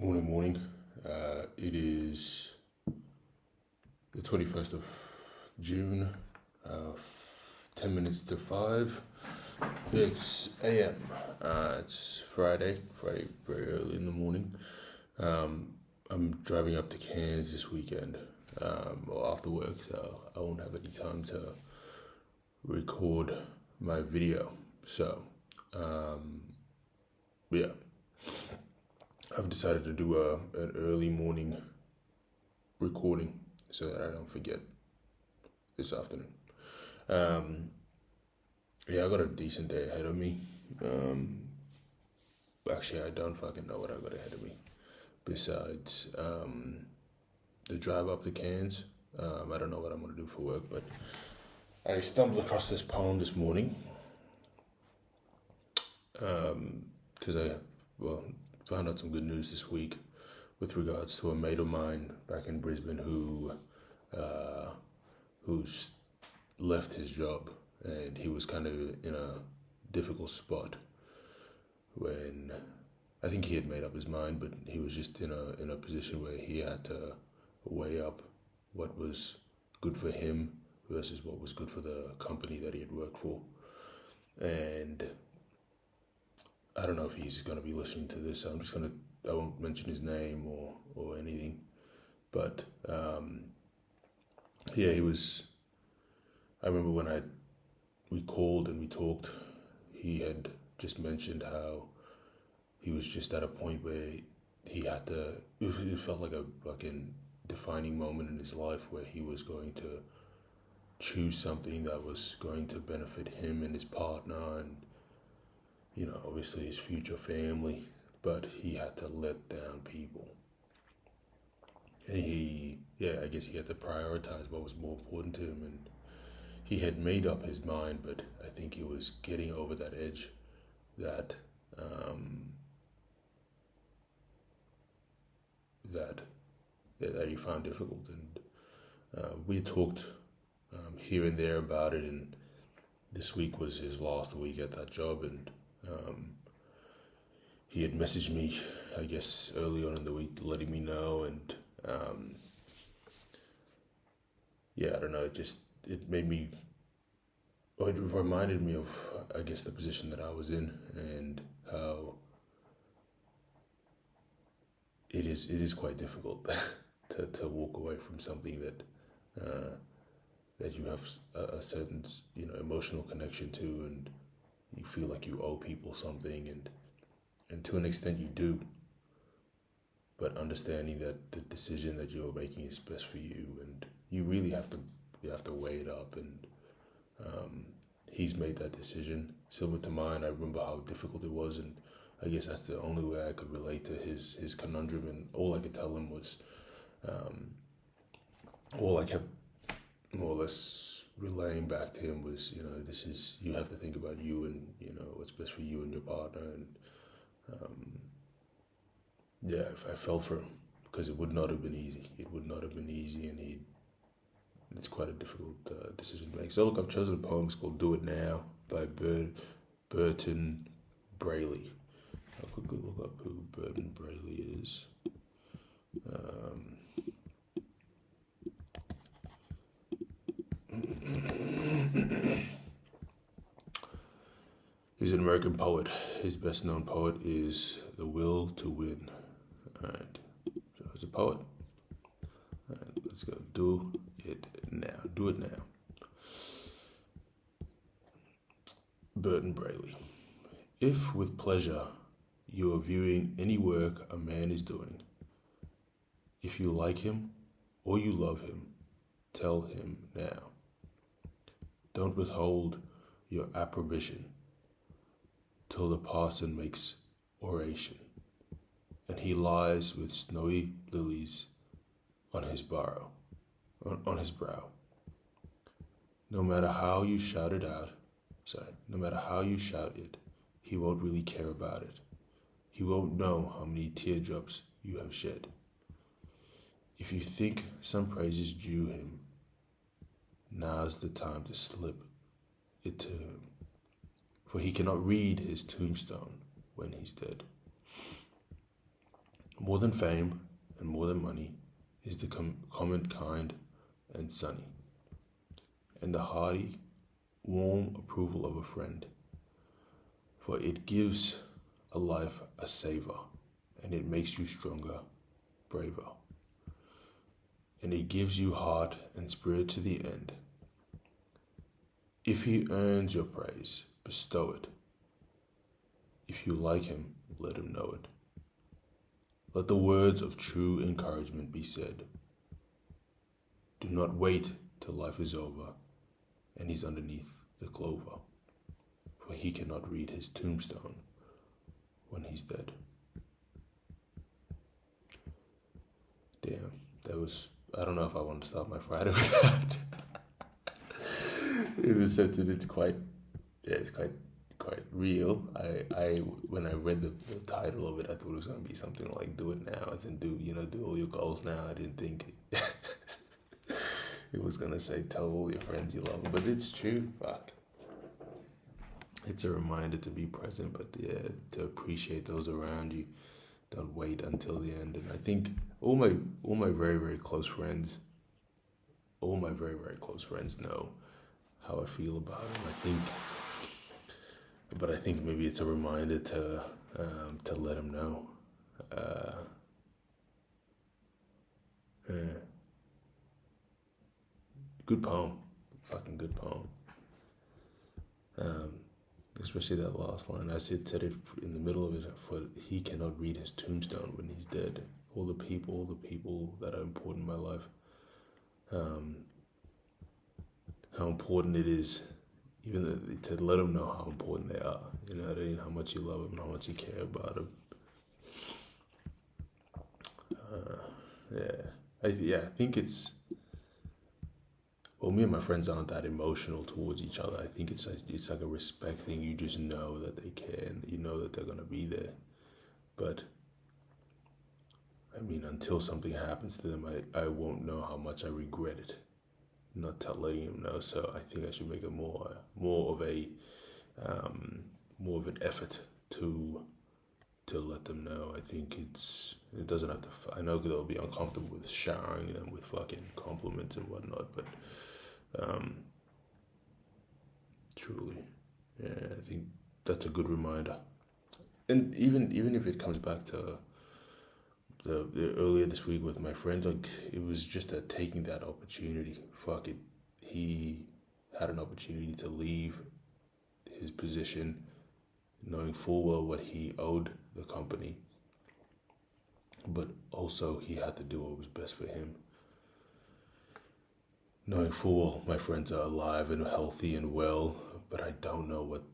Morning. It is the 21st of June, 10 minutes to 5. It's AM. It's Friday very early in the morning. I'm driving up to Cairns this weekend, or after work, so I won't have any time to record my video. So, yeah, I've decided to do an early morning recording so that I don't forget this afternoon. Yeah, I got a decent day ahead of me. Actually, I don't fucking know what I got ahead of me. Besides the drive up to Cairns, I don't know what I'm gonna do for work, but I stumbled across this poem this morning because I found out some good news this week with regards to a mate of mine back in Brisbane who's left his job, and he was kind of in a difficult spot when I think he had made up his mind, but he was just in a position where he had to weigh up what was good for him versus what was good for the company that he had worked for. And I don't know if he's going to be listening to this, so I won't mention his name or anything. But yeah, he was. I remember when we called and we talked, he had just mentioned how he was just at a point where he had to. It felt like a fucking defining moment in his life where he was going to choose something that was going to benefit him and his partner and obviously his future family, but he had to let down people. And I guess he had to prioritize what was more important to him, and he had made up his mind, but I think he was getting over that edge that that that he found difficult. And we talked here and there about it, and this week was his last week at that job, and he had messaged me, I guess, early on in the week, letting me know, and I don't know, it made me, or it reminded me of, I guess, the position that I was in, and how it is quite difficult to walk away from something that you have a certain emotional connection to, and you feel like you owe people something, and to an extent you do, but understanding that the decision that you're making is best for you, and you really have to weigh it up. And he's made that decision similar to mine. I remember how difficult it was, and I guess that's the only way I could relate to his conundrum. And all I could tell him was, all I kept more or less relaying back to him was, you have to think about you, and what's best for you and your partner. And I fell for him because it would not have been easy. It would not have been easy, and it's quite a difficult decision to make. So look, I've chosen a poem. It's called "Do It Now" by Burton Braley. I'll quickly look up who Burton Braley is. He's an American poet. His best known poet is The Will to Win. Alright, so he's a poet. Alright, let's go. Do it now. Do it now. Burton Braley. If with pleasure you are viewing any work a man is doing, if you like him or you love him, tell him now. Don't withhold your approbation till the parson makes oration, and he lies with snowy lilies on his brow. No matter how you shout it, he won't really care about it. He won't know how many teardrops you have shed. If you think some praise is due him, now's the time to slip it to him, for he cannot read his tombstone when he's dead. More than fame and more than money is the comment kind and sunny, and the hearty, warm approval of a friend, for it gives a life a savor, and it makes you stronger, braver, and it gives you heart and spirit to the end. If he earns your praise, bestow it. If you like him, let him know it. Let the words of true encouragement be said. Do not wait till life is over and he's underneath the clover, for he cannot read his tombstone when he's dead. Damn, that was, I don't know if I want to start my Friday with that. In the sense that it's quite real. I when I read the title of it, I thought it was gonna be something like "Do it now," as in do all your goals now. I didn't think it was gonna say tell all your friends you love them, but it's true. Fuck, it's a reminder to be present, but yeah, to appreciate those around you. Don't wait until the end. And I think all my very close friends, know how I feel about them. I think maybe it's a reminder to let them know. Good poem, fucking good poem. Especially that last line. I said it in the middle of it. For he cannot read his tombstone when he's dead. All the people that are important in my life. How important it is, even to let them know how important they are. You know what I mean? How much you love them, how much you care about them. I think it's. Well, me and my friends aren't that emotional towards each other. I think it's like a respect thing. You just know that they care and you know that they're gonna be there. But I mean, until something happens to them, I won't know how much I regret it, not letting them know. So I think I should make it more of an effort to let them know. I think it doesn't have to. I know they'll be uncomfortable with showering them with fucking compliments and whatnot, but truly, yeah, I think that's a good reminder. And even if it comes back to the earlier this week with my friend, like it was just taking that opportunity. Fuck it, he had an opportunity to leave his position, knowing full well what he owed the company, but also he had to do what was best for him. Knowing full well my friends are alive and healthy and well, but I don't know what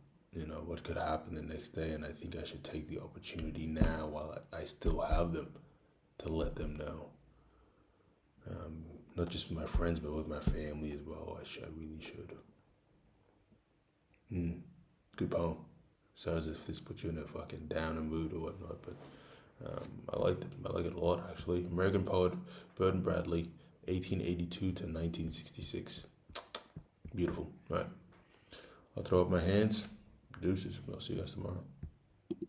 could happen the next day, and I think I should take the opportunity now while I still have them to let them know. Not just with my friends, but with my family as well. I really should. Good poem. Sounds as if this put you in a fucking downer mood or whatnot, but I liked it. I like it a lot, actually. American poet Burton Bradley, 1882 to 1966. Beautiful. All right. I'll throw up my hands. Deuces. I'll see you guys tomorrow.